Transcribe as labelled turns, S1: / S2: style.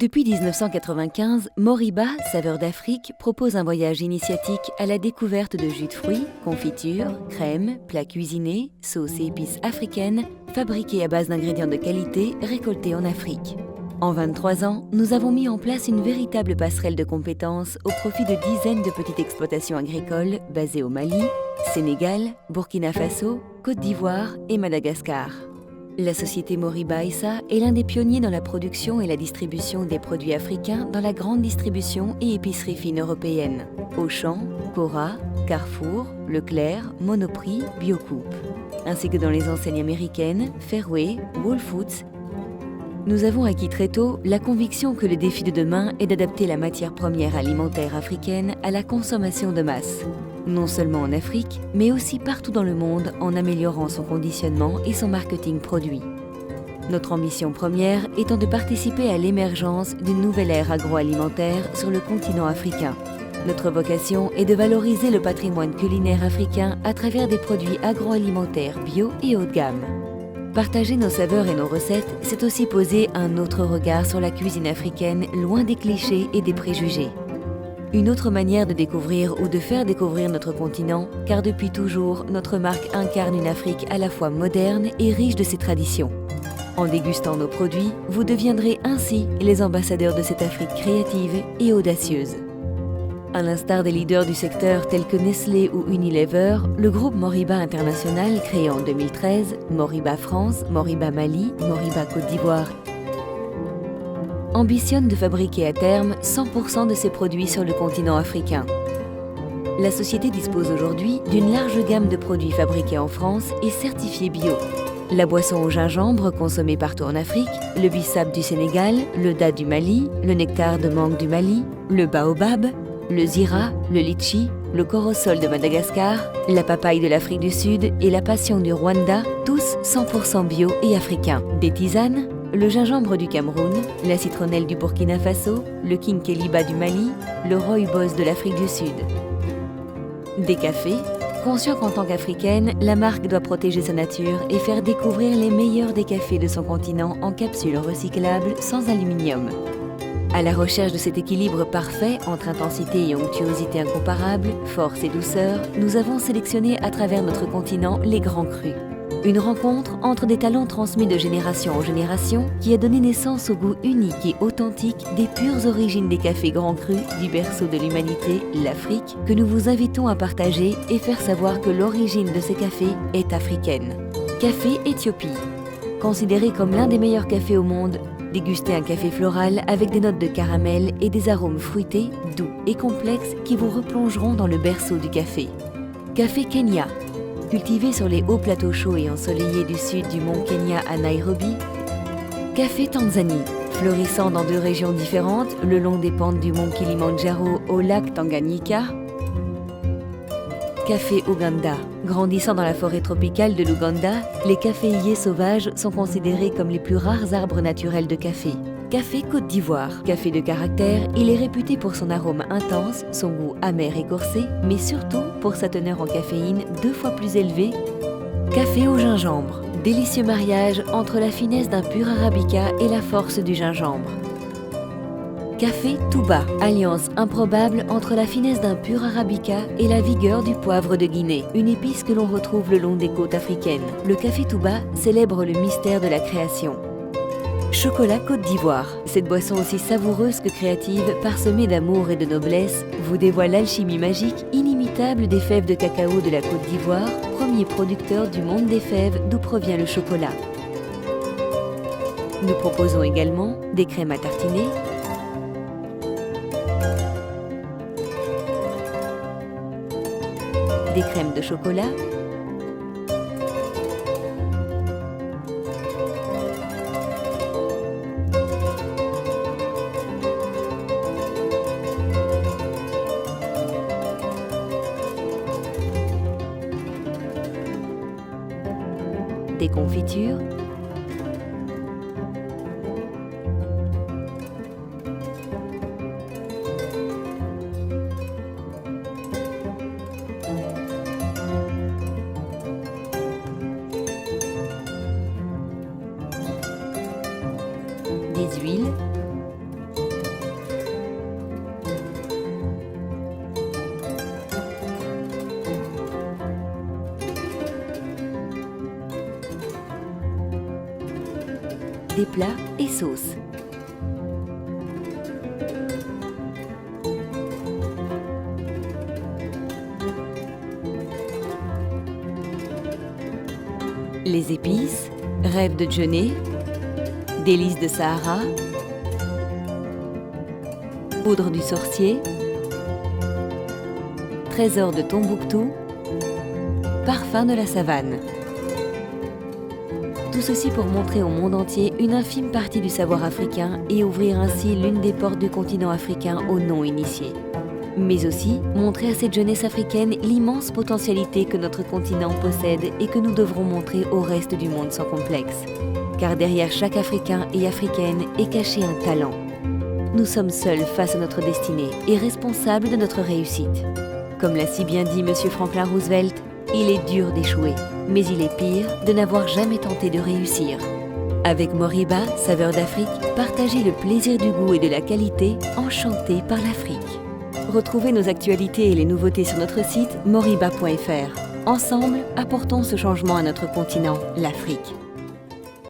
S1: Depuis 1995, Moriba, saveur d'Afrique, propose un voyage initiatique à la découverte de jus de fruits, confitures, crèmes, plats cuisinés, sauces et épices africaines, fabriqués à base d'ingrédients de qualité récoltés en Afrique. En 23 ans, nous avons mis en place une véritable passerelle de compétences au profit de dizaines de petites exploitations agricoles basées au Mali, Sénégal, Burkina Faso, Côte d'Ivoire et Madagascar. La société Moriba SA est l'un des pionniers dans la production et la distribution des produits africains dans la grande distribution et épicerie fine européenne. Auchan, Cora, Carrefour, Leclerc, Monoprix, Biocoupe. Ainsi que dans les enseignes américaines, Fairway, Whole Foods. Nous avons acquis très tôt la conviction que le défi de demain est d'adapter la matière première alimentaire africaine à la consommation de masse. Non seulement en Afrique, mais aussi partout dans le monde en améliorant son conditionnement et son marketing produit. Notre ambition première étant de participer à l'émergence d'une nouvelle ère agroalimentaire sur le continent africain. Notre vocation est de valoriser le patrimoine culinaire africain à travers des produits agroalimentaires bio et haut de gamme. Partager nos saveurs et nos recettes, c'est aussi poser un autre regard sur la cuisine africaine, loin des clichés et des préjugés. Une autre manière de découvrir ou de faire découvrir notre continent, car depuis toujours, notre marque incarne une Afrique à la fois moderne et riche de ses traditions. En dégustant nos produits, vous deviendrez ainsi les ambassadeurs de cette Afrique créative et audacieuse. À l'instar des leaders du secteur tels que Nestlé ou Unilever, le groupe Moriba International, créé en 2013, Moriba France, Moriba Mali, Moriba Côte d'Ivoire, ambitionne de fabriquer à terme 100% de ses produits sur le continent africain. La société dispose aujourd'hui d'une large gamme de produits fabriqués en France et certifiés bio. La boisson au gingembre consommée partout en Afrique, le bissap du Sénégal, le date du Mali, le nectar de mangue du Mali, le baobab, le zira, le litchi, le corosol de Madagascar, la papaye de l'Afrique du Sud et la passion du Rwanda, tous 100% bio et africains. Des tisanes, le gingembre du Cameroun, la citronnelle du Burkina Faso, le kinkeliba du Mali, le rooibos de l'Afrique du Sud. Des cafés, conscient qu'en tant qu'africaine, la marque doit protéger sa nature et faire découvrir les meilleurs des cafés de son continent en capsules recyclables sans aluminium. À la recherche de cet équilibre parfait entre intensité et onctuosité incomparable, force et douceur, nous avons sélectionné à travers notre continent les grands crus. Une rencontre entre des talents transmis de génération en génération qui a donné naissance au goût unique et authentique des pures origines des cafés grands crus du berceau de l'humanité, l'Afrique, que nous vous invitons à partager et faire savoir que l'origine de ces cafés est africaine. Café Éthiopie. Considéré comme l'un des meilleurs cafés au monde, dégustez un café floral avec des notes de caramel et des arômes fruités, doux et complexes qui vous replongeront dans le berceau du café. Café Kenya. Cultivé sur les hauts plateaux chauds et ensoleillés du sud du mont Kenya à Nairobi. Café Tanzanie, fleurissant dans deux régions différentes, le long des pentes du mont Kilimandjaro au lac Tanganyika. Café Ouganda, grandissant dans la forêt tropicale de l'Ouganda, les caféiers sauvages sont considérés comme les plus rares arbres naturels de café. Café Côte d'Ivoire, café de caractère, il est réputé pour son arôme intense, son goût amer et corsé, mais surtout pour sa teneur en caféine 2 fois plus élevée. Café au gingembre, délicieux mariage entre la finesse d'un pur arabica et la force du gingembre. Café Touba, alliance improbable entre la finesse d'un pur arabica et la vigueur du poivre de Guinée, une épice que l'on retrouve le long des côtes africaines. Le café Touba célèbre le mystère de la création. Chocolat Côte d'Ivoire. Cette boisson aussi savoureuse que créative, parsemée d'amour et de noblesse, vous dévoile l'alchimie magique inimitable des fèves de cacao de la Côte d'Ivoire, premier producteur du monde des fèves d'où provient le chocolat. Nous proposons également des crèmes à tartiner, des crèmes de chocolat, des confitures, des huiles, des plats et sauces. Les épices, rêve de Djené, délices de Sahara, poudre du sorcier, trésor de Tombouctou, parfum de la savane. Tout ceci pour montrer au monde entier une infime partie du savoir africain et ouvrir ainsi l'une des portes du continent africain aux non-initiés. Mais aussi montrer à cette jeunesse africaine l'immense potentialité que notre continent possède et que nous devrons montrer au reste du monde sans complexe. Car derrière chaque Africain et Africaine est caché un talent. Nous sommes seuls face à notre destinée et responsables de notre réussite. Comme l'a si bien dit M. Franklin Roosevelt, il est dur d'échouer, mais il est pire de n'avoir jamais tenté de réussir. Avec Moriba, saveur d'Afrique, partagez le plaisir du goût et de la qualité, enchanté par l'Afrique. Retrouvez nos actualités et les nouveautés sur notre site moriba.fr. Ensemble, apportons ce changement à notre continent, l'Afrique.